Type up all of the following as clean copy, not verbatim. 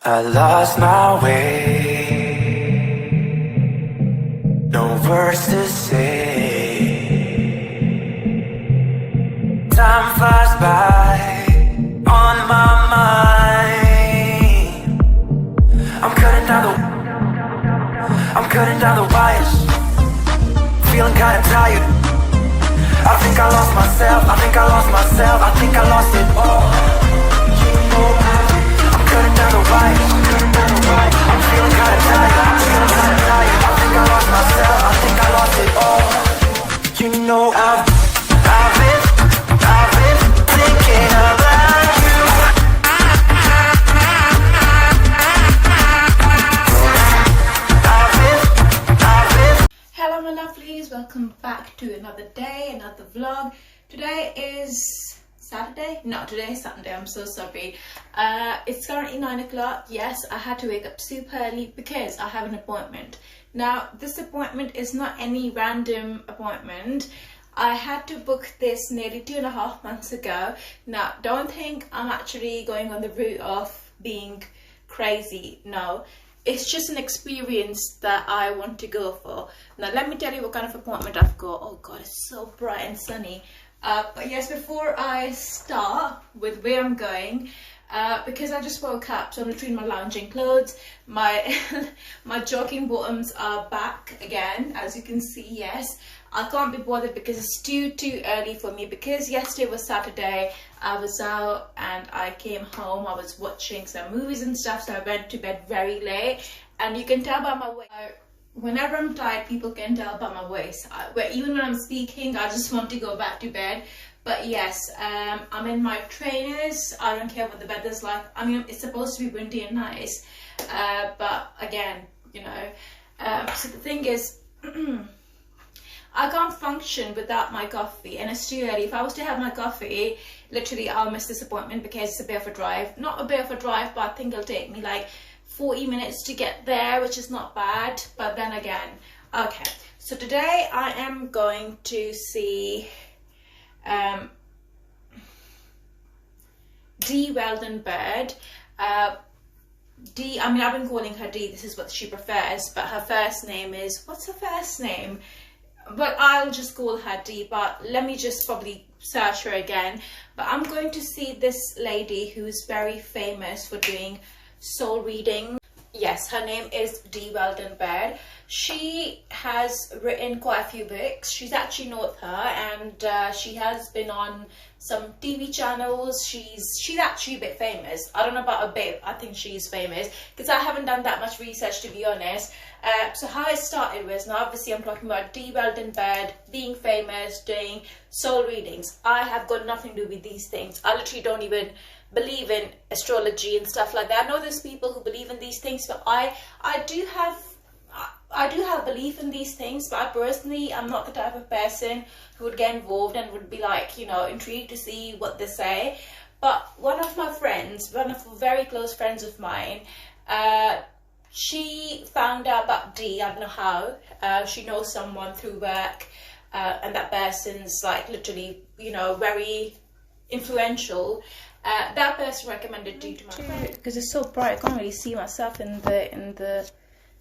I lost my way, no words to say. Time flies by on my mind. I'm cutting down the wires, feeling kinda tired. I think I lost myself, I think I lost it all. I'm cutting down the wires, I'm feeling kinda tired, I think I lost myself, I think I lost it all. You know I've been thinking about you. Hello my lovelies, welcome back to another day, another vlog. Today is Saturday? No, today is Sunday, I'm so sorry. It's currently 9 o'clock. Yes, I had to wake up super early because I have an appointment. Now, this appointment is not any random appointment. I had to book this nearly 2.5 months ago. Now, don't think I'm actually going on the route of being crazy. No. It's just an experience that I want to go for. Now let me tell you what kind of appointment I've got. Oh god, it's so bright and sunny. But yes, before I start with where I'm going, because I just woke up, so I'm literally in my lounging clothes. My my jogging bottoms are back again, as you can see. Yes, I can't be bothered because it's too early for me, because yesterday was Saturday. I was out and I came home, I was watching some movies and stuff, so I went to bed very late. And you can tell by my voice, whenever I'm tired, people can tell by my voice. Even when I'm speaking, I just want to go back to bed. But yes, I'm in my trainers. I don't care what the weather's like. I mean, it's supposed to be windy and nice, but again, you know, so the thing is, I can't function without my coffee, and it's too early. If I was to have my coffee, literally I'll miss this appointment because it's a bit of a drive. Not a bit of a drive, but I think it'll take me like 40 minutes to get there, which is not bad. But then again, okay. So today I am going to see Dee Weldon Bird. Dee, I mean, I've been calling her Dee, this is what she prefers, but her first name is, what's her first name? But I'll just call her Dee, but let me just probably search her again. But I'm going to see this lady who is very famous for doing soul reading. Yes, her name is Dee Weldon Bird. She has written quite a few books. She's actually an author, and she has been on some TV channels. She's actually a bit famous. I don't know about a bit, I think she's famous, because I haven't done that much research, to be honest. So how it started was, now obviously I'm talking about Dee Weldon Bird being famous, doing soul readings. I have got nothing to do with these things. I literally don't even believe in astrology and stuff like that. I know there's people who believe in these things, but I do have belief in these things, but I personally, I'm not the type of person who would get involved and would be like, you know, intrigued to see what they say. But one of my friends, one of very close friends of mine, she found out about Dee. I don't know how. She knows someone through work, and that person's like literally, you know, very influential. That person recommended Dee to my friend. Because it's so bright, I can't really see myself in the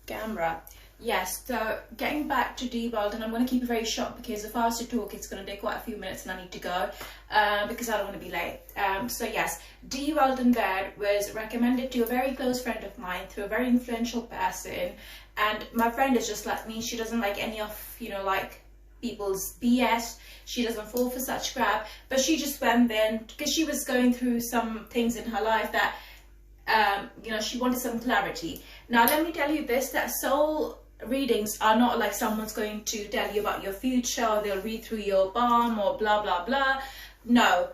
camera. Yes, so getting back to Dee Weldon, I'm going to keep it very short because if I was to talk, it's going to take quite a few minutes and I need to go because I don't want to be late. So yes, Dee Weldon Bird was recommended to a very close friend of mine through a very influential person, and my friend is just like me. She doesn't like any of, you know, like people's BS. She doesn't fall for such crap, but she just went there because she was going through some things in her life that you know, she wanted some clarity. Now let me tell you this, that soul readings are not like someone's going to tell you about your future, or they'll read through your palm or blah blah blah. No,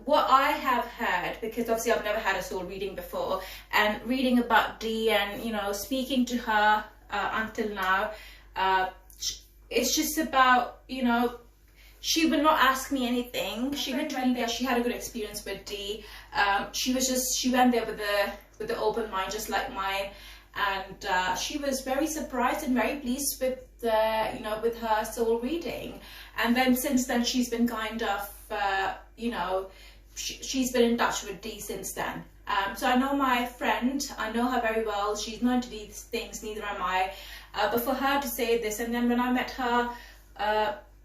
what I have heard, because obviously I've never had a soul reading before, and reading about Dee and, you know, speaking to her until now, it's just about, you know, she would not ask me anything. She literally there, she had a good experience with Dee. She went there with the open mind, just like mine, and she was very surprised and very pleased with you know, with her soul reading. And then since then she's been kind of you know, she's been in touch with Dee since then. So I know my friend, I know her very well. She's not into these things, neither am I. But for her to say this, and then when I met her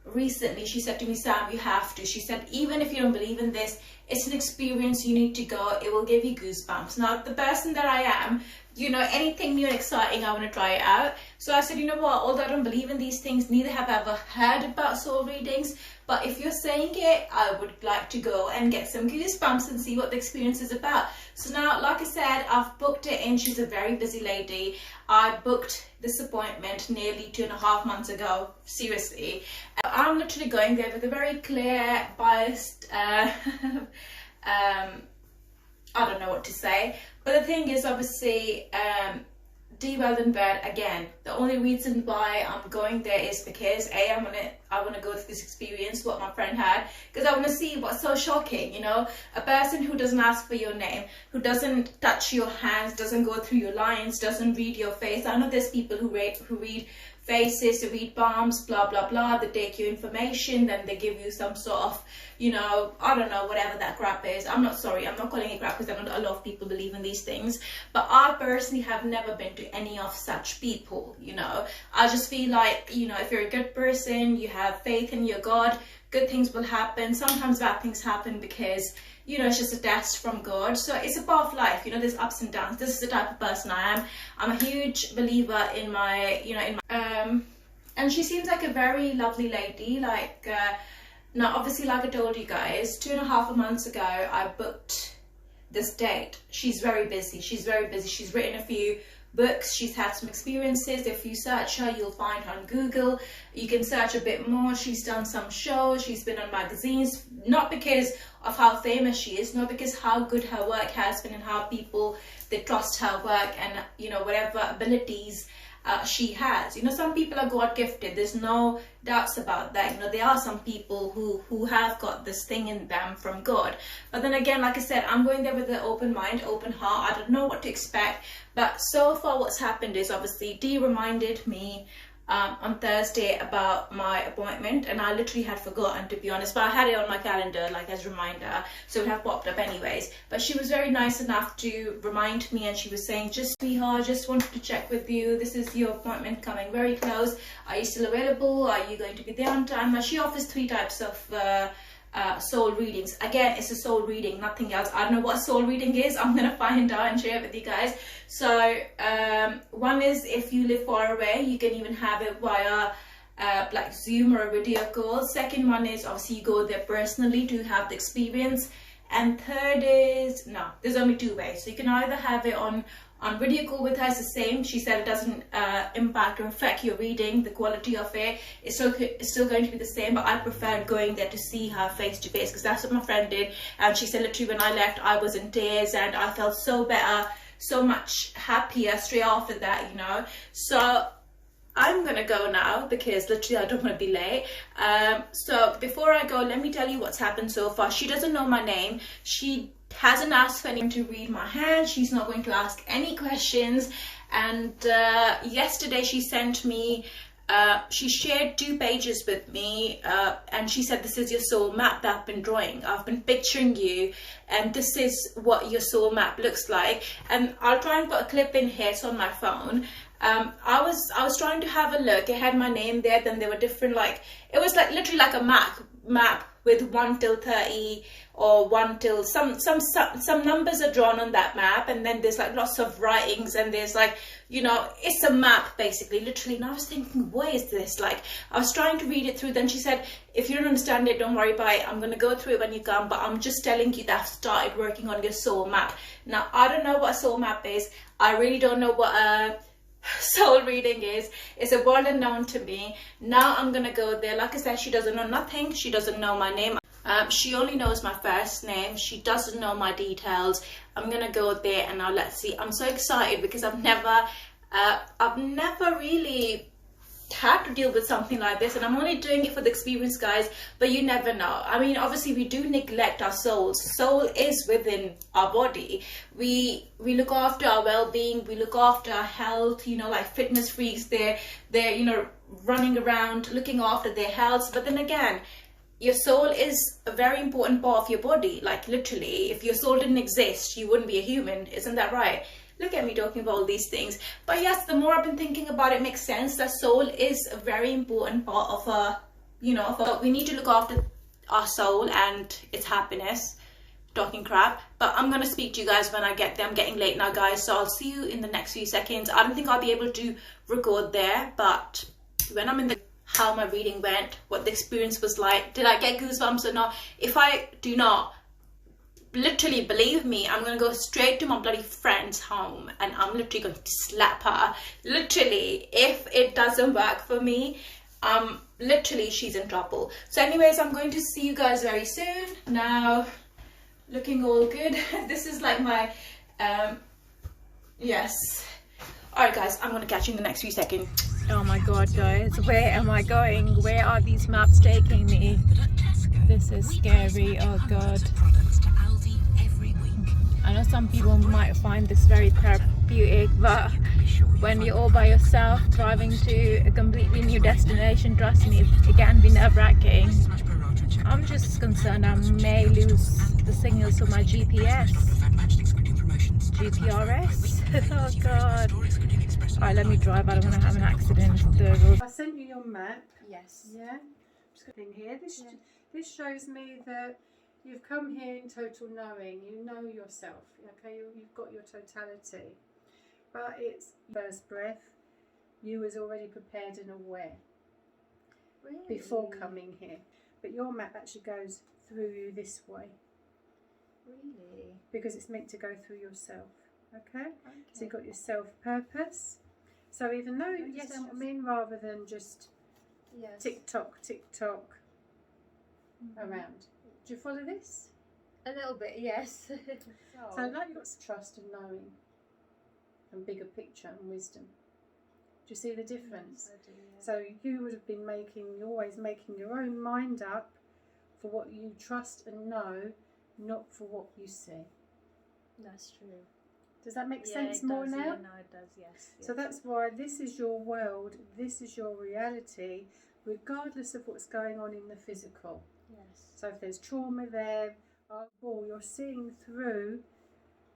recently, she said to me, Sam, you have to. She said, even if you don't believe in this, it's an experience, you need to go. It will give you goosebumps. Now, the person that I am, you know, anything new and exciting, I want to try it out. So I said, you know what, although I don't believe in these things, neither have I ever heard about soul readings, but if you're saying it, I would like to go and get some goosebumps and see what the experience is about. So now, like I said, I've booked it in. She's a very busy lady. I booked this appointment nearly 2.5 months ago, seriously. I'm literally going there with a very clear, biased, I don't know what to say, but the thing is, obviously, Dee Weldon Bird, again, the only reason why I'm going there is because I want to go through this experience, what my friend had, because I want to see what's so shocking, you know, a person who doesn't ask for your name, who doesn't touch your hands, doesn't go through your lines, doesn't read your face. I know there's people who read faces, who read palms, blah blah blah, they take your information, then they give you some sort of, you know, I don't know, whatever that crap is. I'm not calling it crap, because I know a lot of people believe in these things, but I personally have never been to any of such people, you know. I just feel like, you know, if you're a good person, you have faith in your God, good things will happen. Sometimes bad things happen because, you know, it's just a test from God. So it's a part of life, you know, there's ups and downs. This is the type of person I am. I'm a huge believer in my, you know, and she seems like a very lovely lady. Like, now obviously, like I told you guys, 2.5 months ago, I booked this date. She's very busy. She's written a few books, she's had some experiences. If you search her, you'll find her on Google. You can search a bit more. She's done some shows, she's been on magazines, not because of how famous she is, not because how good her work has been and how people, they trust her work and, you know, whatever abilities she has. You know, some people are God gifted, there's no doubts about that. You know, there are some people who have got this thing in them from God. But then again, like I said, I'm going there with an open mind, open heart. I don't know what to expect. But so far what's happened is, obviously, Dee reminded me on Thursday about my appointment, and I literally had forgotten, to be honest, but I had it on my calendar, like, as a reminder, so it would have popped up anyways. But she was very nice enough to remind me, and she was saying, just sweetheart, just wanted to check with you, this is your appointment coming very close, are you still available, are you going to be there on time? Now, she offers 3 types of soul readings. Again, it's a soul reading, nothing else. I don't know what soul reading is. I'm gonna find out and share it with you guys. So one is, if you live far away, you can even have it via like Zoom or a video call. Second one is, obviously, you go there personally to have the experience. And third is, no, there's only 2 ways. So you can either have it on video call with her. It's the same. She said it doesn't impact or affect your reading, the quality of it. It's still going to be the same, but I prefer going there to see her face to face, because that's what my friend did. And she said, literally, when I left, I was in tears and I felt so better, so much happier straight after that, you know. So I'm gonna go now, because literally I don't want to be late. So before I go, let me tell you what's happened so far. She doesn't know my name. She hasn't asked for anyone to read my hand. She's not going to ask any questions. And yesterday she sent me, she shared 2 pages with me, and she said, this is your soul map that I've been drawing. I've been picturing you, and this is what your soul map looks like. And I'll try and put a clip in here, it's on my phone. I was trying to have a look. It had my name there, then there were different, like, it was like literally like a map with 1 till 30 or 1 till some numbers are drawn on that map, and then there's like lots of writings, and there's like, you know, it's a map basically, literally. And I was thinking, what is this? Like, I was trying to read it through. Then she said, if you don't understand it, don't worry about it, I'm gonna go through it when you come, but I'm just telling you that I've started working on your soul map. Now, I don't know what a soul map is. I really don't know what soul reading is. It's a world unknown to me. Now I'm gonna go there. Like I said, she doesn't know nothing. She doesn't know my name. She only knows my first name. She doesn't know my details. I'm gonna go there, and now let's see. I'm so excited, because I've never really had to deal with something like this, and I'm only doing it for the experience, guys. But you never know. I mean, obviously, we do neglect our souls. Soul is within our body. We look after our well-being, we look after our health, you know, like fitness freaks, they're you know, running around looking after their health. But then again, your soul is a very important part of your body. Like literally, if your soul didn't exist, you wouldn't be a human. Isn't that right? Look at me talking about all these things. But yes, the more I've been thinking about it, makes sense that soul is a very important part of a, we need to look after our soul and its happiness. Talking crap, but I'm gonna speak to you guys when I get there. I'm getting late now, guys, so I'll see you in the next few seconds. I don't think I'll be able to record there, but when I'm in the how my reading went, what the experience was like, did I get goosebumps or not? If I do not, literally believe me, I'm gonna go straight to my bloody friend's home and I'm literally going to slap her. Literally, if it doesn't work for me, literally she's in trouble. So anyways, I'm going to see you guys very soon. Now, looking all good. This is like my yes. Alright guys, I'm gonna catch you in the next few seconds. Oh my god, guys, where am I going? Where are these maps taking me? This is scary. Oh god. I know some people might find this very therapeutic, but when you're all by yourself driving to a completely new destination, trust me, it can be nerve-wracking. I'm just concerned I may lose the signals for my GPS. GPRS? Oh god. Alright, let me drive. I don't want to have an accident. I sent you your map. Yes. Yeah. Just got in here. This shows me that you've come here in total knowing. You know yourself. Okay. You've got your totality. But it's first breath. You was already prepared and aware. Really? Before coming here. But your map actually goes through you this way. Really? Because it's meant to go through yourself. Okay? So you've got your self-purpose. So even though, you understand what I mean, rather than just tick-tock around. Do you follow this? A little bit, yes. So now you've got trust and knowing and bigger picture and wisdom. Do you see the difference? Yes, I do, yeah. So you would have been you're always making your own mind up for what you trust and know, not for what you see. That's true. Does that make sense more now? Yeah, no, it does, yes. So that's why this is your world, this is your reality, regardless of what's going on in the physical. Yes. So if there's trauma there, you're seeing through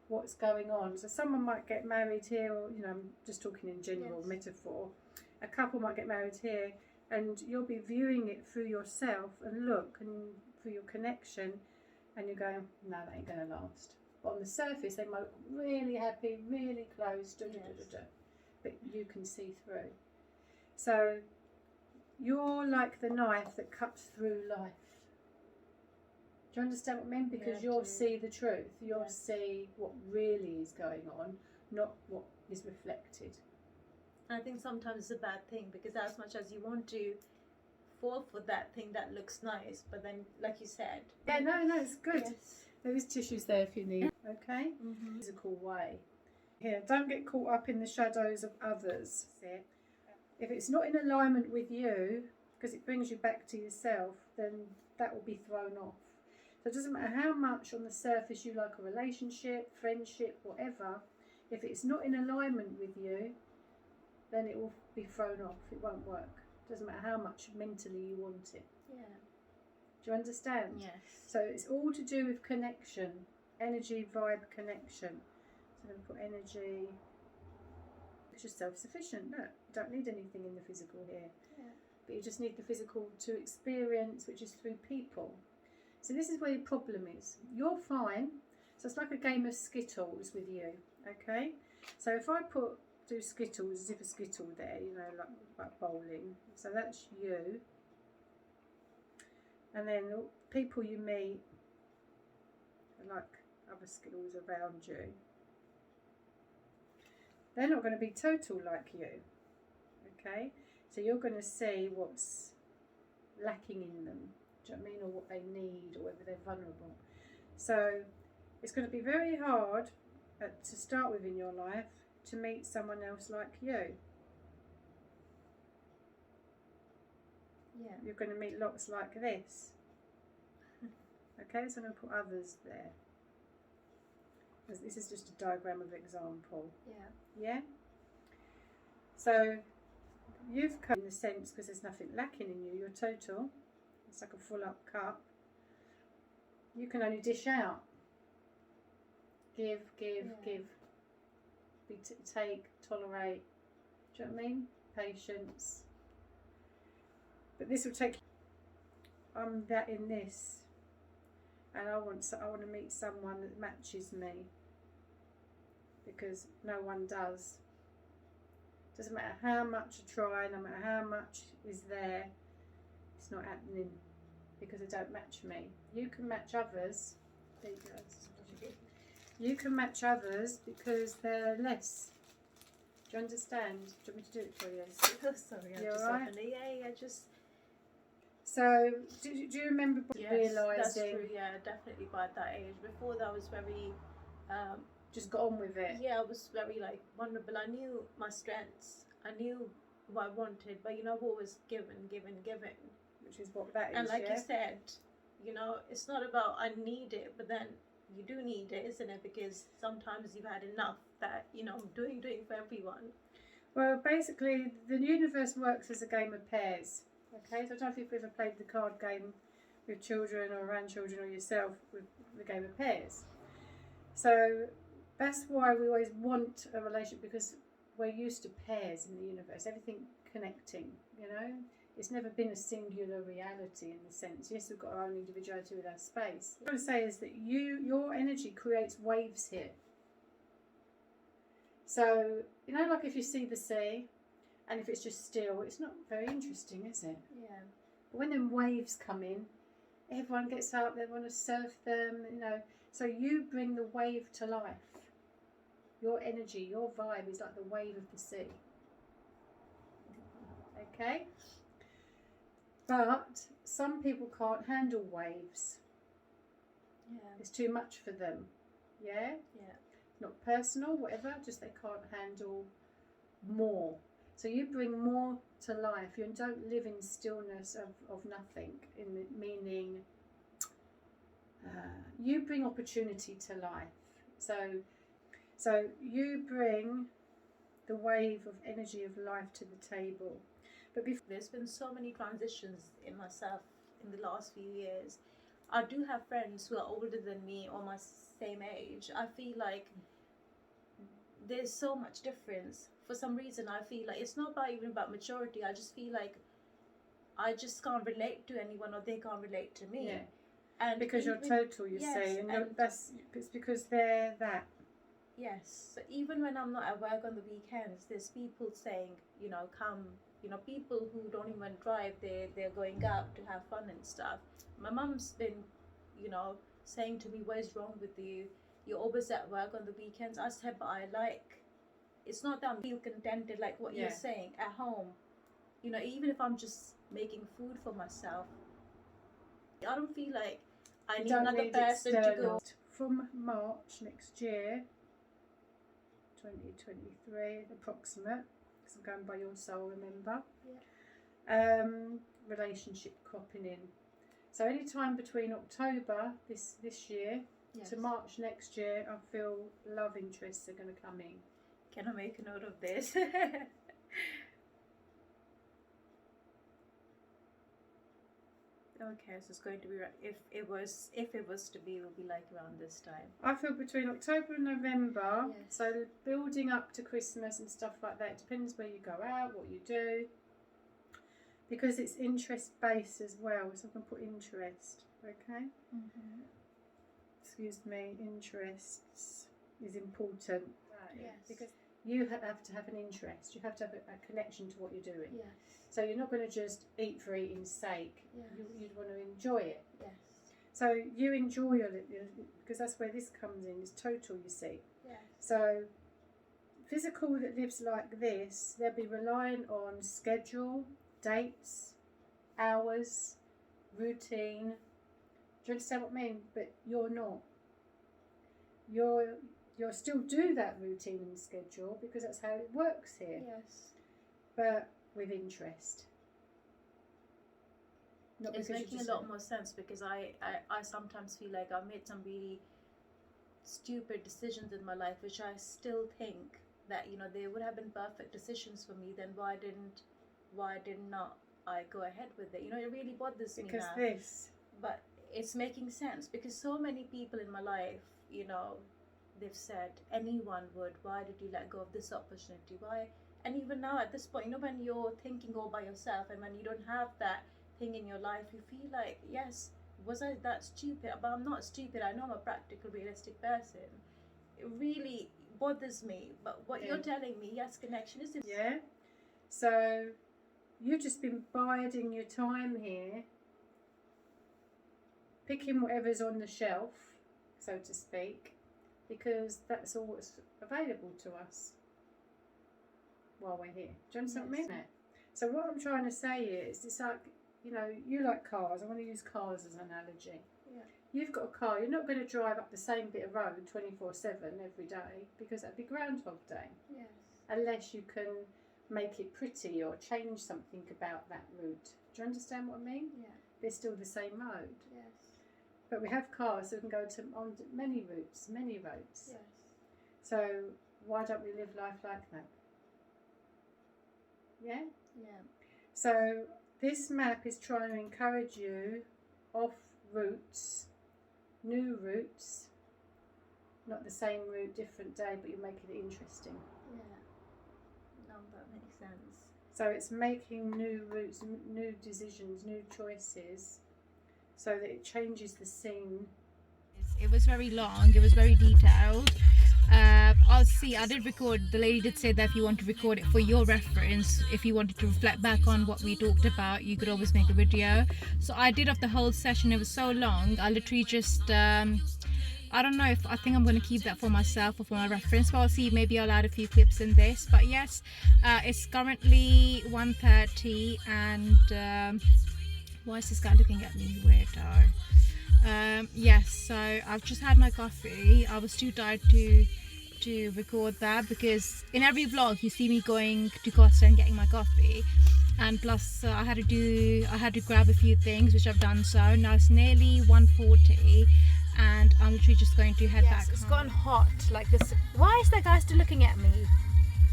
what's going on. So someone might get married here, or I'm just talking in general metaphor. A couple might get married here, and you'll be viewing it through yourself and look and through your connection, and you're going, no, that ain't going to last. But on the surface, they might look really happy, really close, but you can see through. So you're like the knife that cuts through life. Do you understand what I mean? Because you'll see the truth. You'll see what really is going on, not what is reflected. I think sometimes it's a bad thing, because as much as you want to fall for that thing that looks nice, but then, like you said... Yeah, no, it's good. Yes. There is tissues there if you need, okay? Mm-hmm. Physical way. Here, don't get caught up in the shadows of others. If it's not in alignment with you, because it brings you back to yourself, then that will be thrown off. So it doesn't matter how much on the surface you like a relationship, friendship, whatever, if it's not in alignment with you, then it will be thrown off. It won't work. It doesn't matter how much mentally you want it. Yeah. Do you understand? Yes. So it's all to do with connection, energy, vibe, connection. So I'm going to put energy. It's just self-sufficient. No, you don't need anything in the physical here. Yeah. But you just need the physical to experience, which is through people. So this is where your problem is. You're fine. So it's like a game of Skittles with you. Okay? So if I do Skittles, as if a Skittle there, like bowling. So that's you. And then people you meet are like other Skittles around you. They're not going to be total like you. Okay? So you're going to see what's lacking in them. Do you know what I mean? Or what they need, or whether they're vulnerable. So it's going to be very hard to start with in your life to meet someone else like you. Yeah. You're going to meet lots like this. Okay, so I'm going to put others there. This is just a diagram of example. Yeah. Yeah? So you've come in the sense because there's nothing lacking in you. You're total. It's like a full up cup. You can only dish out. Give, give. Take, tolerate. Do you know what I mean? Patience. But this will take. I'm that in this, and I want to meet someone that matches me, because no one does. Doesn't matter how much I try, no matter how much is there, it's not happening because they don't match me. You can match others. There you go. You can match others because they're less. Do you understand? Do you want me to do it for you? Sorry, You alright? Yeah, just. So, do you remember realising? That's true, yeah, definitely by that age. Before that, I was very. Just got on with it. Yeah, I was very like vulnerable. I knew my strengths. I knew what I wanted, but I've always given. Which is what that is. And like yeah? you said, it's not about I need it, but then you do need it, isn't it? Because sometimes you've had enough that I'm doing for everyone. Well, basically, the universe works as a game of pairs. Okay, so I don't know if you've ever played the card game with children or grandchildren or yourself with the game of pairs. So that's why we always want a relationship, because we're used to pairs in the universe, everything connecting, It's never been a singular reality in the sense. Yes, we've got our own individuality with our space. What I want to say is that your energy creates waves here. So, like if you see the sea, and if it's just still, it's not very interesting, is it? Yeah. But when them waves come in, everyone gets up, they want to surf them, So you bring the wave to life. Your energy, your vibe is like the wave of the sea. Okay? But some people can't handle waves. Yeah. It's too much for them. Yeah? Yeah. Not personal, whatever, just they can't handle more. So you bring more to life. You don't live in stillness of nothing, meaning you bring opportunity to life. So you bring the wave of energy of life to the table. But there's been so many transitions in myself in the last few years. I do have friends who are older than me or my same age. I feel like there's so much difference. For some reason, I feel like it's not even about maturity. I just feel like I just can't relate to anyone, or they can't relate to me. Yeah. And because you're total, you say, and it's because they're that. Yes. So even when I'm not at work on the weekends, there's people saying, come. People who don't even drive, they're going out to have fun and stuff. My mum's been, saying to me, what is wrong with you? You're always at work on the weekends. I said, but it's not that I feel contented like what you're saying at home. Even if I'm just making food for myself, I don't feel like I need another person to go. From March next year, 2023, approximate, because I'm going by your soul, remember? Yeah. Relationship cropping in. So any time between October this year to March next year, I feel love interests are going to come in. Can I make a note of this? Okay, so it's going to be if it was to be, it would be like around this time. I feel between October and November. Yes. So building up to Christmas and stuff like that. It depends where you go out, what you do, because it's interest based as well. So I can put interest. Okay. Mm-hmm. Excuse me. Interests is important. Yes. Because you have to have an interest. You have to have a connection to what you're doing. Yes. So you're not going to just eat for eating's sake. Yes. You'd want to enjoy it. Yes. So you enjoy it, because that's where this comes in. It's total, you see. Yes. So physical that lives like this, they'll be relying on schedule, dates, hours, routine. Do you understand what I mean? But you're not. You'll still do that routine and schedule because that's how it works here. Yes. But with interest. Not it's making a lot more sense, because I sometimes feel like I've made some really stupid decisions in my life, which I still think that they would have been perfect decisions for me. Then why didn't I go ahead with it. You know, it really bothers me Because now. this. But it's making sense because so many people in my life, you know, they've said anyone would. Why did you let go of this opportunity? Why? And even now at this point, you know, when you're thinking all by yourself and when you don't have that thing in your life, you feel like, yes, was I that stupid? But I'm not stupid. I know I'm a practical, realistic person. It really bothers me. But what you're telling me, yes, connection is important. Yeah. So you've just been biding your time here, picking whatever's on the shelf, so to speak, because that's all that's available to us while we're here. Do you understand what I mean? So what I'm trying to say is, it's like, you know, you like cars. I want to use cars as an analogy. Yeah. You've got a car. You're not going to drive up the same bit of road 24/7 every day, because that'd be Groundhog Day. Yes. Unless you can make it pretty or change something about that route. Do you understand what I mean? Yeah. They're still the same road. Yes. But we have cars that can go on many routes, many roads. Yes. So why don't we live life like that? Yeah? Yeah. So this map is trying to encourage you off routes, new routes, not the same route, different day, but you're making it interesting. Yeah. No, that makes sense. So it's making new routes, new decisions, new choices, so that it changes the scene. It was very long, it was very detailed. I'll see, I did record, the lady did say that if you want to record it for your reference, if you wanted to reflect back on what we talked about, you could always make a video. So I did of the whole session. It was so long, I literally just I don't know if I think I'm going to keep that for myself or for my reference, but I'll see, maybe I'll add a few clips in this. But yes, it's currently 1:30 and why is this guy looking at me weirdo? Yes, so I've just had my coffee. I was too tired to record that, because in every vlog you see me going to Costa and getting my coffee, and plus I had to grab a few things, which I've done. So now it's nearly 1:40 and I'm literally just going to head back. It's gotten hot like this. Why is that guy still looking at me?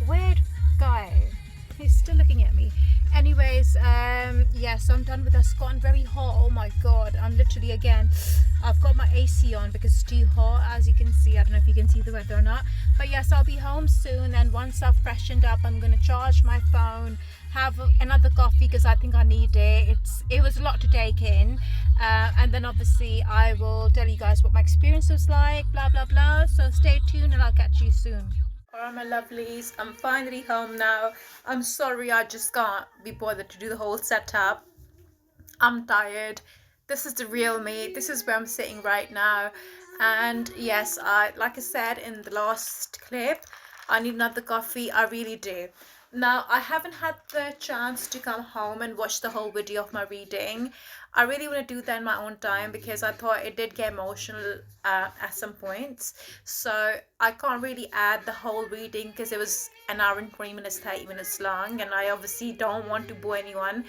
Weird guy. He's still looking at me. Anyways, yeah, so I'm done with that. It's gotten very hot. Oh my god, I'm literally, again, I've got my AC on because it's too hot, as you can see. I don't know if you can see the weather or not, but yes, I'll be home soon, and once I've freshened up, I'm going to charge my phone, have another coffee because I think I need it. It was a lot to take in, and then obviously I will tell you guys what my experience was like, blah blah blah. So stay tuned and I'll catch you soon. Alright my lovelies, I'm finally home now. I'm sorry I just can't be bothered to do the whole setup. I'm tired. This is the real me. This is where I'm sitting right now. And yes, like I said in the last clip, I need another coffee. I really do. Now, I haven't had the chance to come home and watch the whole video of my reading. I really want to do that in my own time because I thought it did get emotional at some points. So I can't really add the whole reading because it was an hour and 20 minutes, 30 minutes long, and I obviously don't want to bore anyone.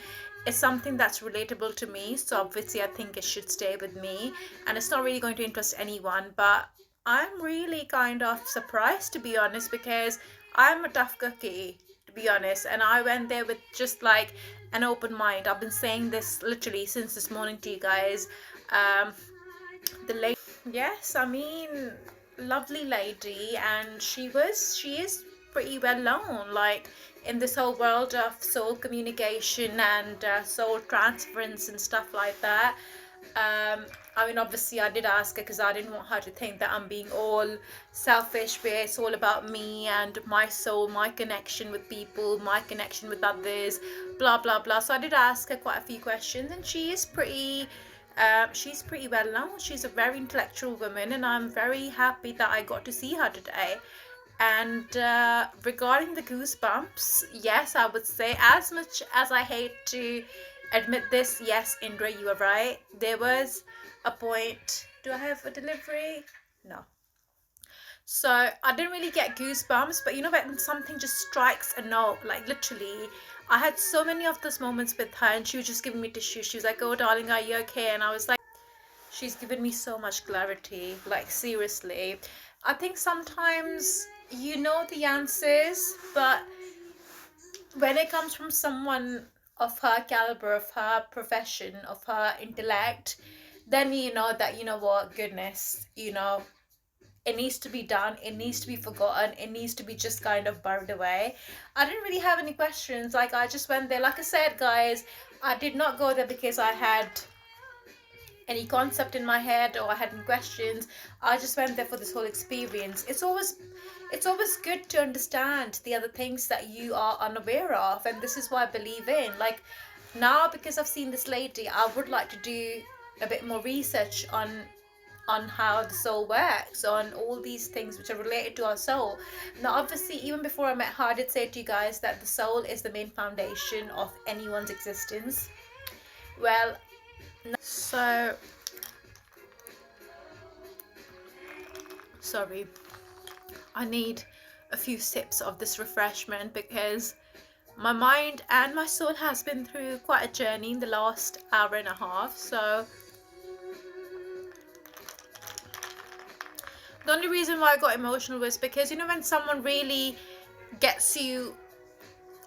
It's something that's relatable to me, so obviously I think it should stay with me, and it's not really going to interest anyone. But I'm really kind of surprised, to be honest, because I'm a tough cookie, to be honest, and I went there with just like an open mind. I've been saying this literally since this morning to you guys. The lady, yes, I mean, lovely lady, and she is pretty well known, like in this whole world of soul communication and soul transference and stuff like that. I mean, obviously I did ask her because I didn't want her to think that I'm being all selfish, where it's all about me and my soul, my connection with people, my connection with others, blah blah blah. So I did ask her quite a few questions, and she's pretty well known. She's a very intellectual woman, and I'm very happy that I got to see her today. And regarding the goosebumps, yes, I would say, as much as I hate to admit this, yes, Indra, you are right. There was a point. Do I have a delivery? No. So I didn't really get goosebumps, but you know when something just strikes a note, like literally, I had so many of those moments with her, and she was just giving me tissue. She was like, "Oh darling, are you okay?" And I was like, she's given me so much clarity, like seriously. I think sometimes you know the answers, but when it comes from someone of her caliber, of her profession, of her intellect, then you know that, you know what, goodness, you know, it needs to be done, it needs to be forgotten, it needs to be just kind of buried away. I didn't really have any questions. Like, I just went there. Like I said, guys, I did not go there because I had any concept in my head or I had any questions. I just went there for this whole experience. It's always good to understand the other things that you are unaware of, and this is what I believe in. Like, now, because I've seen this lady, I would like to do a bit more research on how the soul works, on all these things which are related to our soul. Now, obviously, even before I met her, I did say to you guys that the soul is the main foundation of anyone's existence. Well, so sorry, I need a few sips of this refreshment because my mind and my soul has been through quite a journey in the last hour and a half. So the only reason why I got emotional was because, you know, when someone really gets you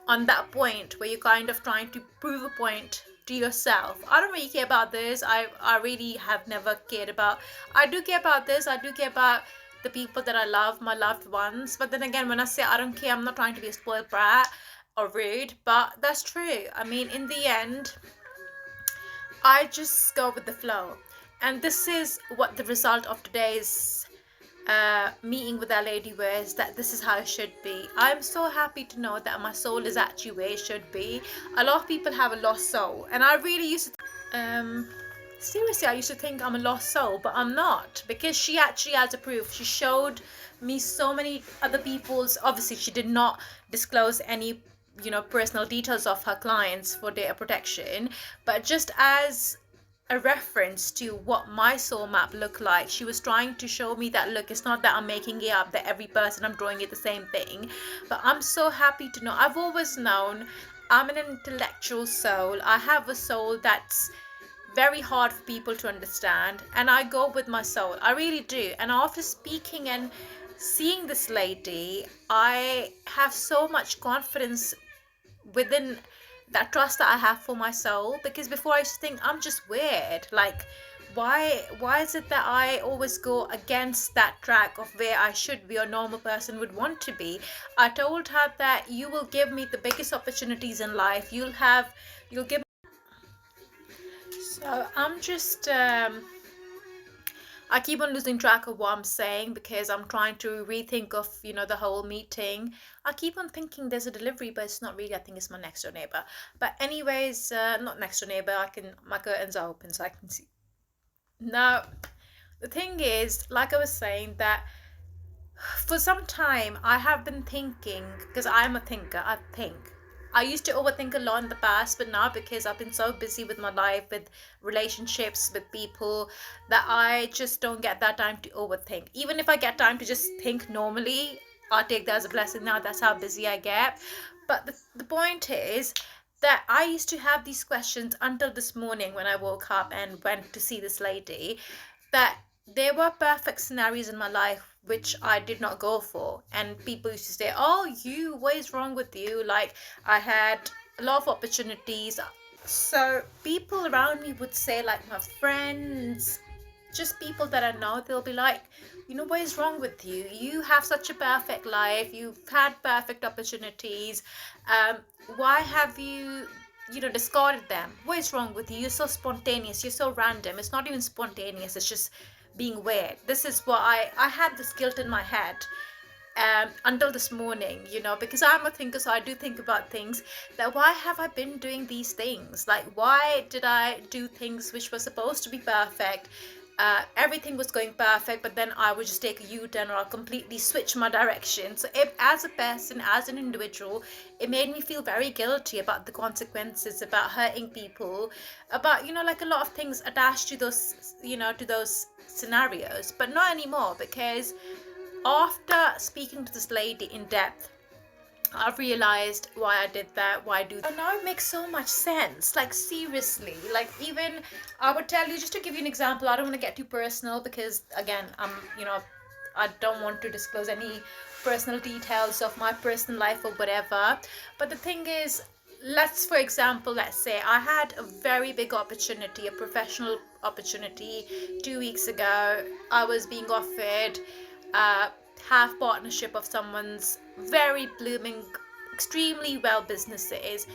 on that point where you're kind of trying to prove a point to yourself. I don't really care about this. I really have never cared about. I do care about this. I do care about the people that I love, my loved ones. But then again, when I say I don't care, I'm not trying to be a spoiled brat or rude, but that's true. I mean, in the end, I just go with the flow. And this is what the result of today's meeting with that lady was, that this is how it should be. I'm so happy to know that my soul is actually where it should be. A lot of people have a lost soul, and I really used to seriously, I used to think I'm a lost soul, but I'm not, because she actually has a proof. She showed me so many other people's. Obviously, she did not disclose any, you know, personal details of her clients for data protection, but just as a reference to what my soul map looked like, she was trying to show me that, look, it's not that I'm making it up, that every person I'm drawing it the same thing. But I'm so happy to know. I've always known I'm an intellectual soul. I have a soul that's very hard for people to understand, and I go with my soul. I really do. And after speaking and seeing this lady, I have so much confidence within that trust that I have for my soul, because before I used to think I'm just weird. Like, why is it that I always go against that track of where I should be or normal person would want to be? I told her that you will give me the biggest opportunities in life. You'll give. So I'm just I keep on losing track of what I'm saying because I'm trying to rethink of, you know, the whole meeting. I keep on thinking there's a delivery, but it's not really. I think it's my next door neighbor. But anyways, not next door neighbor. My curtains are open so I can see. Now, the thing is, like I was saying, that for some time I have been thinking, because I'm a thinker, I think. I used to overthink a lot in the past, but now, because I've been so busy with my life, with relationships, with people, that I just don't get that time to overthink. Even if I get time to just think normally, I take that as a blessing now. That's how busy I get. But the point is that I used to have these questions until this morning when I woke up and went to see this lady, that there were perfect scenarios in my life which I did not go for. And people used to say, oh, what is wrong with you? Like, I had a lot of opportunities. So people around me would say, like my friends, just people that I know, they'll be like, you know, what is wrong with you? You have such a perfect life. You've had perfect opportunities. Why have you, you know, discarded them? What is wrong with you? You're so spontaneous. You're so random. It's not even spontaneous. It's just being weird. This is what I had this guilt in my head until this morning, you know, because I'm a thinker, so I do think about things, that why have I been doing these things? Like, why did I do things which were supposed to be perfect? Everything was going perfect, but then I would just take a U-turn, or I'll completely switch my direction. So if, as a person, as an individual, it made me feel very guilty about the consequences, about hurting people, about, you know, like a lot of things attached to those, you know, to those scenarios. But not anymore, because after speaking to this lady in depth, I've realized why I did that, why I do that. And now it makes so much sense. Like, seriously, like, even I would tell you, just to give you an example, I don't want to get too personal because, again, you know, I don't want to disclose any personal details of my personal life or whatever. But the thing is, for example, let's say I had a very big opportunity, a professional opportunity 2 weeks ago. I was being offered half partnership of someone's very blooming, extremely well businesses.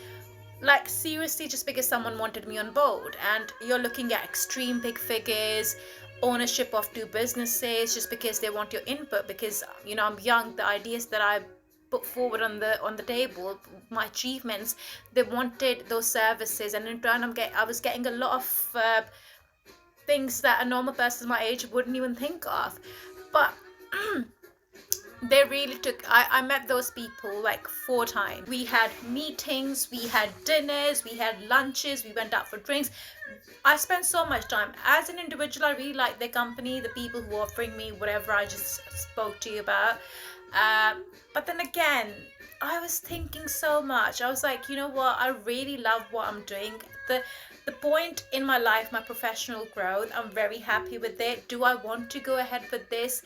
Like seriously, just because someone wanted me on board, and you're looking at extreme big figures, ownership of 2 businesses, just because they want your input, because I'm young, the ideas that I put forward on the table, my achievements, they wanted those services, and in turn I was getting a lot of things that a normal person my age wouldn't even think of. But they really took, I met those people like 4 times. We had meetings, we had dinners, we had lunches, we went out for drinks. I spent so much time. As an individual, I really like their company, the people who were offering me whatever I just spoke to you about. But then again, I was thinking so much. I was like, you know what? I really love what I'm doing. The point in my life, my professional growth, I'm very happy with it. Do I want to go ahead with this?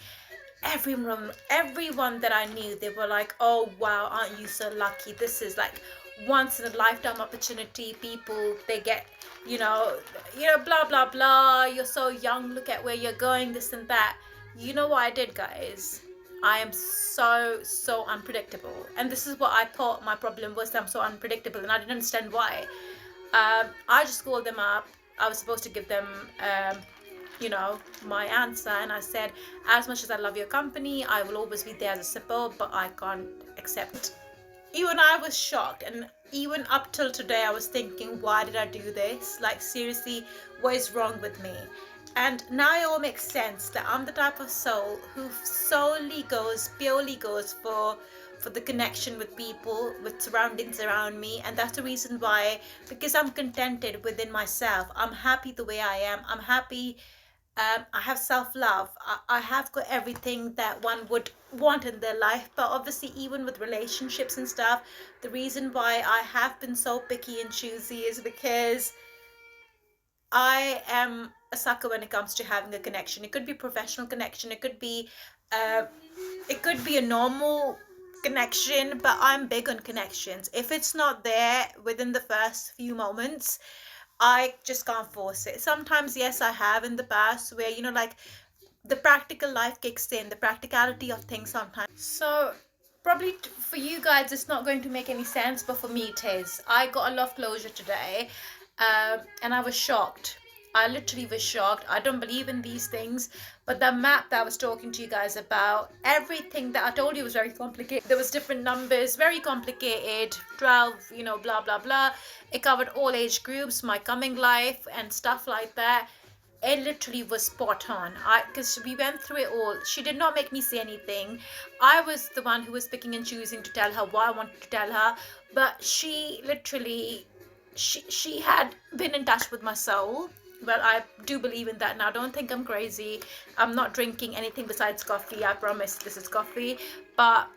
Everyone that I knew, they were like, oh wow, aren't you so lucky? This is like once in a lifetime opportunity. People, they get, blah blah blah, you're so young, look at where you're going, this and that. You know what I did, guys? I am so unpredictable, and this is what I thought my problem was, that I'm so unpredictable, and I didn't understand why. I just called them up. I was supposed to give them my answer, and I said, as much as I love your company, I will always be there as a support, but I can't accept. Even I was shocked, and even up till today I was thinking, why did I do this? Like seriously, what is wrong with me? And now it all makes sense, that I'm the type of soul who purely goes for the connection with people, with surroundings around me. And that's the reason why, because I'm contented within myself. I'm happy the way I am. I'm happy. I have self-love. I have got everything that one would want in their life. But obviously, even with relationships and stuff, the reason why I have been so picky and choosy is because I am a sucker when it comes to having a connection. It could be a professional connection. It could be a normal connection, but I'm big on connections. If it's not there within the first few moments, I just can't force it. Sometimes, yes, I have in the past where, like the practical life kicks in, the practicality of things sometimes. So probably for you guys, it's not going to make any sense, but for me it is. I got a lot of closure today, and I was shocked. I literally was shocked. I don't believe in these things, but the map that I was talking to you guys about, everything that I told you was very complicated. There was different numbers, very complicated, 12, blah, blah, blah. It covered all age groups, my coming life and stuff like that. It literally was spot on. Because we went through it all. She did not make me say anything. I was the one who was picking and choosing to tell her what I wanted to tell her. But she literally, she had been in touch with my soul. Well, I do believe in that now. Don't think I'm crazy. I'm not drinking anything besides coffee. I promise this is coffee. But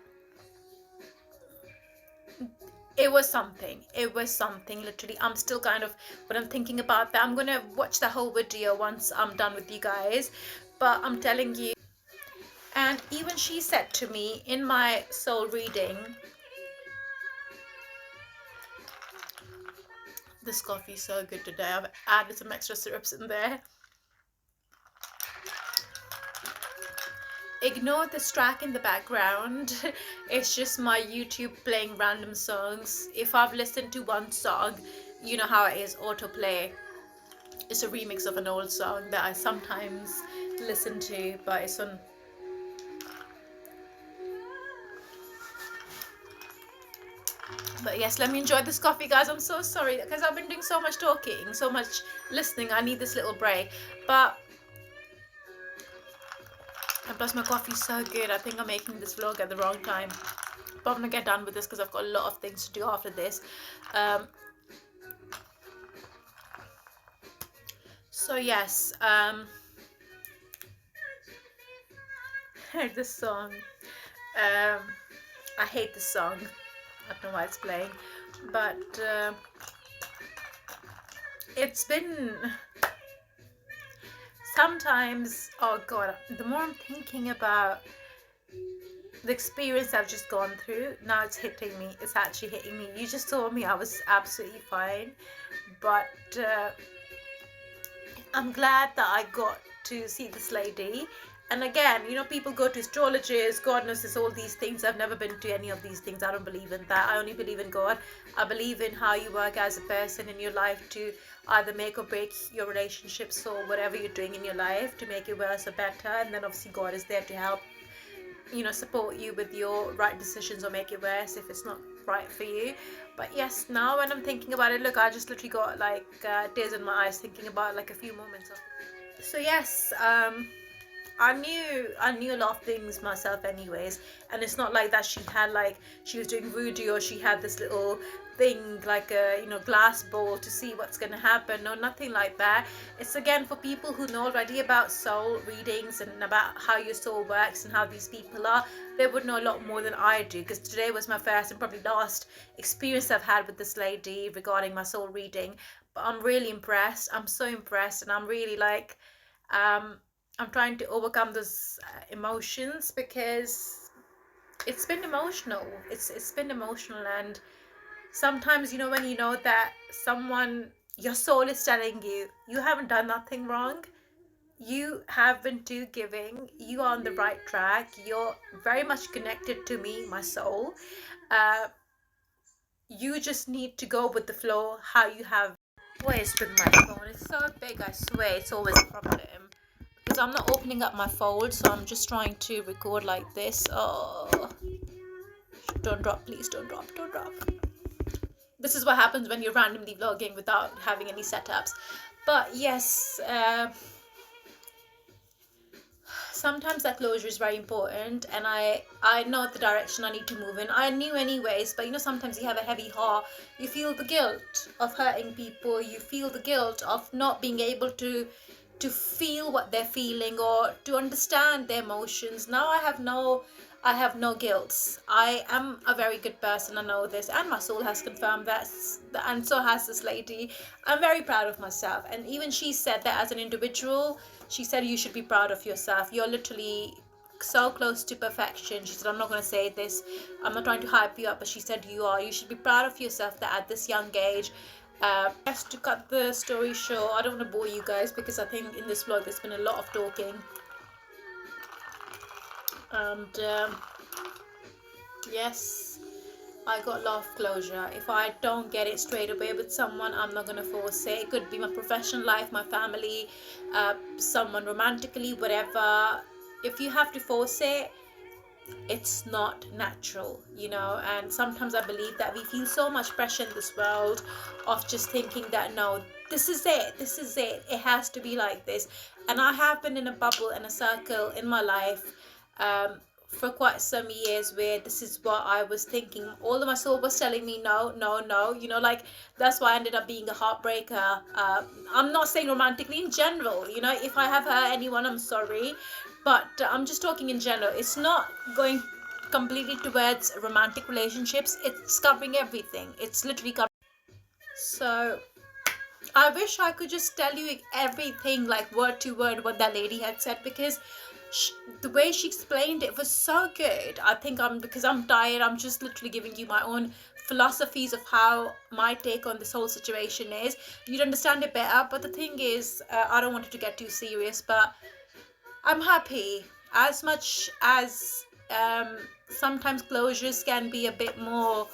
it was something. Literally, I'm still kind of, when I'm thinking about that, I'm going to watch the whole video once I'm done with you guys. But I'm telling you. And even she said to me in my soul reading, this coffee is so good today. I've added some extra syrups in there. Ignore this track in the background. It's just my YouTube playing random songs. If I've listened to one song, you know how it is, autoplay. It's a remix of an old song that I sometimes listen to, but it's on. But yes, let me enjoy this coffee, guys. I'm so sorry because I've been doing so much talking, so much listening. I need this little break. But and plus my coffee's so good. I think I'm making this vlog at the wrong time. But I'm gonna get done with this because I've got a lot of things to do after this. So yes, this song. I hate this song. I don't know why it's playing, but it's been sometimes, oh god, the more I'm thinking about the experience I've just gone through, now it's hitting me. It's actually hitting me. You just told me I was absolutely fine, but I'm glad that I got to see this lady. And again, you know, people go to astrologers, God knows, there's all these things. I've never been to any of these things. I don't believe in that. I only believe in God. I believe in how you work as a person in your life to either make or break your relationships or whatever you're doing in your life to make it worse or better. And then obviously God is there to help, you know, support you with your right decisions or make it worse if it's not right for you. But yes, now when I'm thinking about it, look, I just literally got like tears in my eyes thinking about like a few moments of it. So yes, I knew a lot of things myself anyways, and it's not like that she was doing voodoo or she had this little thing like a, you know, glass bowl to see what's going to happen. No, nothing like that. It's again for people who know already about soul readings and about how your soul works and how these people are. They would know a lot more than I do, because today was my first and probably last experience I've had with this lady regarding my soul reading. But I'm really impressed. I'm so impressed, and I'm really like I'm trying to overcome those emotions, because it's been emotional. It's been emotional. And sometimes, you know, when you know that someone, your soul is telling you, you haven't done nothing wrong, you have been too giving, you are on the right track, you're very much connected to me, my soul, you just need to go with the flow, how you have. What is with my phone? It's so big, I swear it's always a problem. Because I'm not opening up my fold, so I'm just trying to record like this. Oh, don't drop, please, don't drop. This is what happens when you're randomly vlogging without having any setups. But yes, sometimes that closure is very important, and I know the direction I need to move in. I knew anyways, but you know, sometimes you have a heavy heart, you feel the guilt of hurting people, you feel the guilt of not being able to feel what they're feeling or to understand their emotions. Now I have no guilt. I am a very good person, I know this, and my soul has confirmed that, and so has this lady. I'm very proud of myself, and even she said that as an individual, she said you should be proud of yourself. You're literally so close to perfection. She said, I'm not going to say this, I'm not trying to hype you up, but she said you should be proud of yourself that at this young age. Just to cut the story short, I don't want to bore you guys, because I think in this vlog there's been a lot of talking, and yes, I got a lot of closure. If I don't get it straight away with someone, I'm not gonna force it. It could be my professional life, my family, someone romantically, whatever. If you have to force it, it's not natural, you know. And sometimes I believe that we feel so much pressure in this world of just thinking that no, this is it, it has to be like this. And I have been in a bubble and a circle in my life for quite some years where this is what I was thinking. All of my soul was telling me no, you know, like that's why I ended up being a heartbreaker. I'm not saying romantically, in general, you know, if I have hurt anyone, I'm sorry, but I'm just talking in general. It's not going completely towards romantic relationships, it's covering everything. It's literally covering. So I wish I could just tell you everything like word to word what that lady had said, because the way she explained it was so good. I think because I'm tired, I'm just literally giving you my own philosophies of how my take on this whole situation is. You'd understand it better. But the thing is, I don't want it to get too serious, but I'm happy. As much as sometimes closures can be a bit more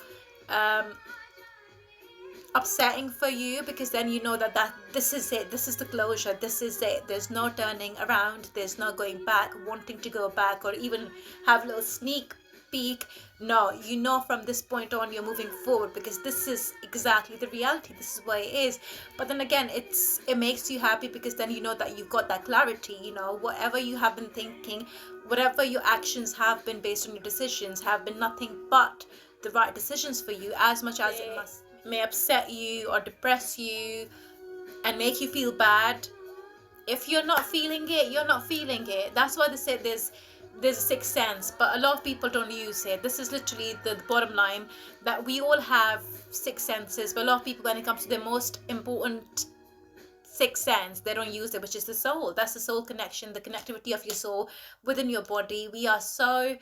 upsetting for you, because then you know that this is it, this is the closure, this is it, there's no turning around, there's no going back, wanting to go back or even have a little sneak peek. No, you know from this point on you're moving forward, because this is exactly the reality, this is what it is. But then again, it makes you happy, because then you know that you've got that clarity. You know, whatever you have been thinking, whatever your actions have been based on your decisions, have been nothing but the right decisions for you. As much as it may upset you or depress you and make you feel bad, if you're not feeling it, you're not feeling it. That's why they say there's a sixth sense, but a lot of people don't use it. This is literally the bottom line, that we all have six senses, but a lot of people, when it comes to their most important sixth sense, they don't use it, which is the soul. That's the soul connection, the connectivity of your soul within your body. We are so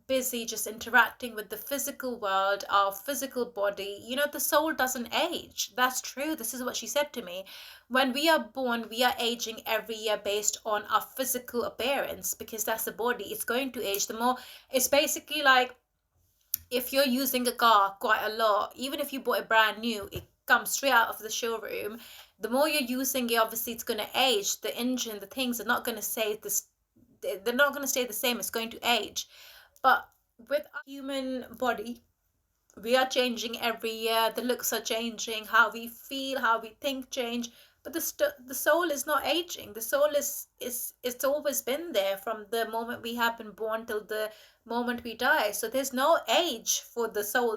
busy just interacting with the physical world, our physical body. You know, the soul doesn't age. That's true. This is what she said to me. When we are born, we are aging every year based on our physical appearance, because that's the body. It's going to age. The more, it's basically like if you're using a car quite a lot, even if you bought it brand new, it comes straight out of the showroom. The more you're using it, obviously it's going to age. The engine, the things are not going to stay this. They're not going to stay the same. It's going to age. But with our human body, we are changing every year. The looks are changing. How we feel, how we think change. But the soul is not aging. The soul is it's always been there from the moment we have been born till the moment we die. So there's no age for the soul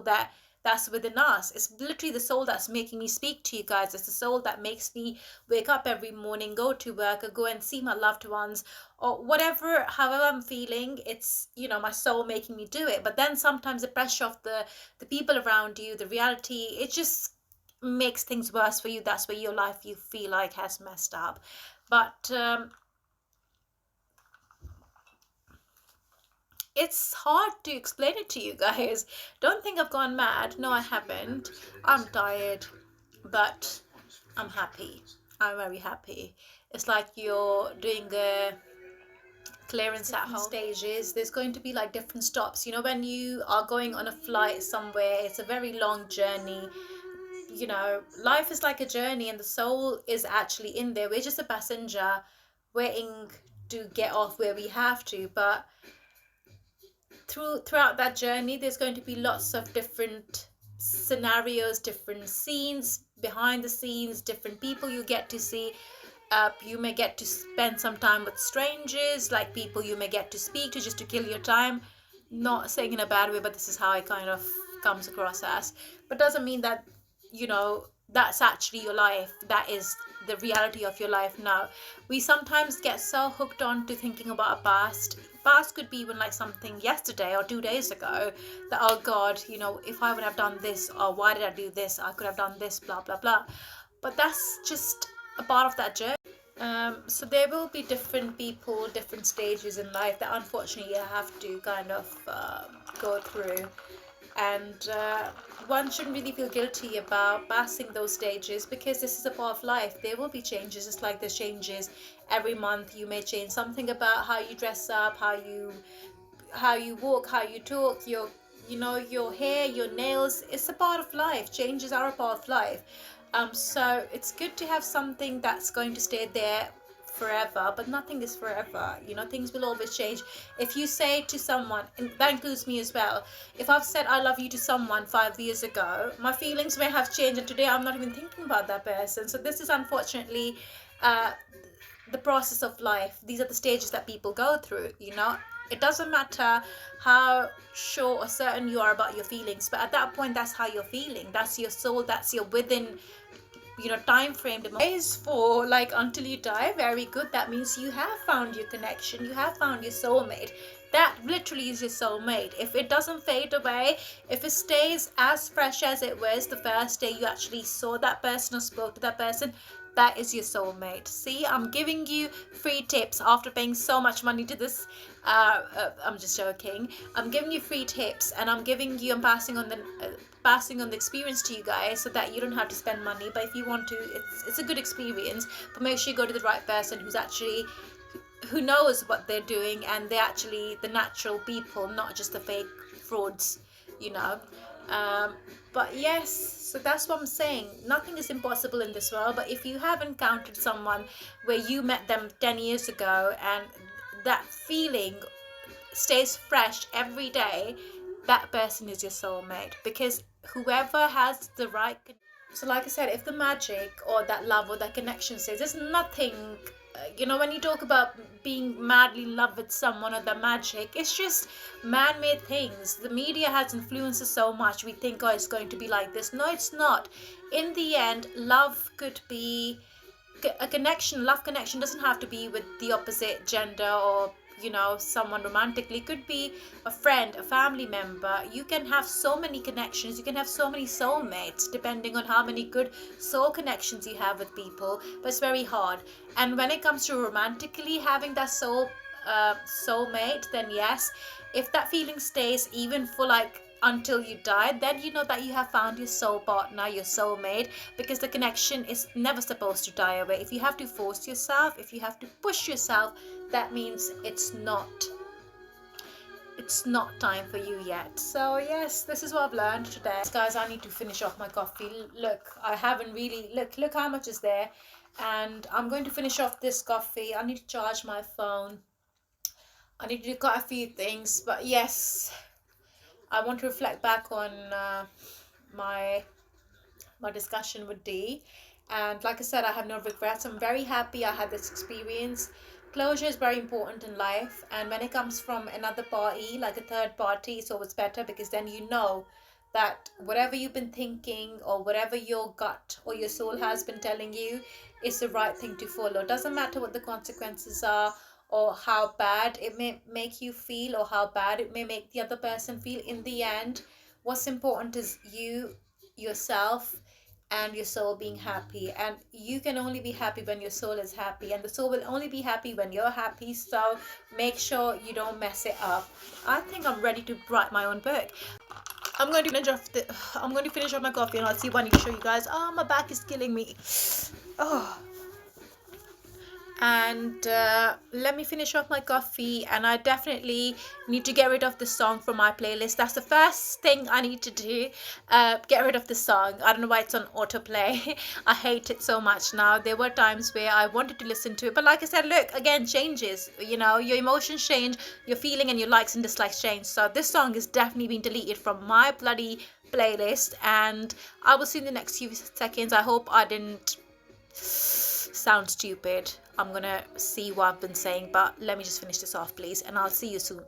that's within us. It's literally the soul that's making me speak to you guys. It's the soul that makes me wake up every morning, go to work, or go and see my loved ones, or whatever, however I'm feeling. It's, you know, my soul making me do it. But then sometimes the pressure of the people around you, the reality, it just makes things worse for you. That's where your life, you feel like, has messed up. But it's hard to explain it to you guys. Don't think I've gone mad. No, I haven't. I'm tired, but I'm happy. I'm very happy. It's like you're doing a clearance at home stages. There's going to be like different stops. You know, when you are going on a flight somewhere, it's a very long journey. You know, life is like a journey, and the soul is actually in there. We're just a passenger waiting to get off where we have to. But throughout that journey, there's going to be lots of different scenarios, different scenes, behind the scenes, different people you get to see. You may get to spend some time with strangers, like people you may get to speak to just to kill your time. Not saying in a bad way, but this is how it kind of comes across as. But doesn't mean that, you know, that's actually your life. That is the reality of your life now. We sometimes get so hooked on to thinking about our past. Past could be even like something yesterday or 2 days ago, that, oh God, you know, if I would have done this, or why did I do this, I could have done this, blah blah blah. But that's just a part of that journey. So there will be different people, different stages in life that unfortunately you have to kind of go through. And one shouldn't really feel guilty about passing those stages, because this is a part of life. There will be changes, just like there's changes every month. You may change something about how you dress up, how you walk, how you talk, your, you know, your hair, your nails. It's a part of life. Changes are a part of life. So it's good to have something that's going to stay there forever, but nothing is forever. You know, things will always change. If you say to someone, and that includes me as well, if I've said I love you to someone 5 years ago, my feelings may have changed, and today I'm not even thinking about that person. So this is unfortunately the process of life. These are the stages that people go through. You know, it doesn't matter how sure or certain you are about your feelings, but at that point, that's how you're feeling. That's your soul. That's your within, you know, time frame is for, like, until you die. Very good. That means you have found your connection, you have found your soulmate. That literally is your soulmate. If it doesn't fade away, if it stays as fresh as it was the first day you actually saw that person or spoke to that person, that is your soulmate. See, I'm giving you free tips after paying so much money to this. I'm just joking. I'm giving you free tips, and I'm passing on the experience to you guys, so that you don't have to spend money. But if you want to, it's a good experience. But make sure you go to the right person who knows what they're doing, and they're actually the natural people, not just the fake frauds, you know. But yes, so that's what I'm saying. Nothing is impossible in this world. But if you have encountered someone where you met them 10 years ago, and that feeling stays fresh every day, that person is your soulmate. Because whoever has the right, so like I said, if the magic or that love or that connection stays, there's nothing, you know, when you talk about being madly in love with someone or the magic, it's just man-made things. The media has influenced us so much. We think, oh, it's going to be like this. No, it's not. In the end, love could be a connection. Love connection doesn't have to be with the opposite gender, or, you know, someone romantically. It could be a friend, a family member. You can have so many connections. You can have so many soulmates, depending on how many good soul connections you have with people. But it's very hard. And when it comes to romantically having that soul soulmate, then yes. If that feeling stays even for like until you die, then you know that you have found your soul partner, your soulmate, because the connection is never supposed to die away. If you have to force yourself, if you have to push yourself, that means it's not time for you yet. So yes, this is what I've learned today. Guys, I need to finish off my coffee. Look, I haven't really, look how much is there. And I'm going to finish off this coffee. I need to charge my phone. I need to do quite a few things. But yes, I want to reflect back on my discussion with Dee. And like I said, I have no regrets. I'm very happy I had this experience. Closure is very important in life, and when it comes from another party, like a third party, it's always better, because then you know that whatever you've been thinking or whatever your gut or your soul has been telling you is the right thing to follow. Doesn't matter what the consequences are or how bad it may make you feel or how bad it may make the other person feel. In the end, what's important is you, yourself, and your soul being happy. And you can only be happy when your soul is happy, and the soul will only be happy when you're happy. So make sure you don't mess it up. I think I'm ready to write my own book. I'm going to finish off my coffee, and I'll see when I show you guys. Oh, my back is killing me. Oh. And let me finish off my coffee, and I definitely need to get rid of the song from my playlist. That's the first thing I need to do, get rid of the song. I don't know why it's on autoplay. I hate it so much now. There were times where I wanted to listen to it, but like I said, look, again, changes, you know, your emotions change, your feeling and your likes and dislikes change. So this song is definitely being deleted from my bloody playlist, and I will see in the next few seconds. I hope I didn't sound stupid. I'm gonna see what I've been saying, but let me just finish this off, please, and I'll see you soon.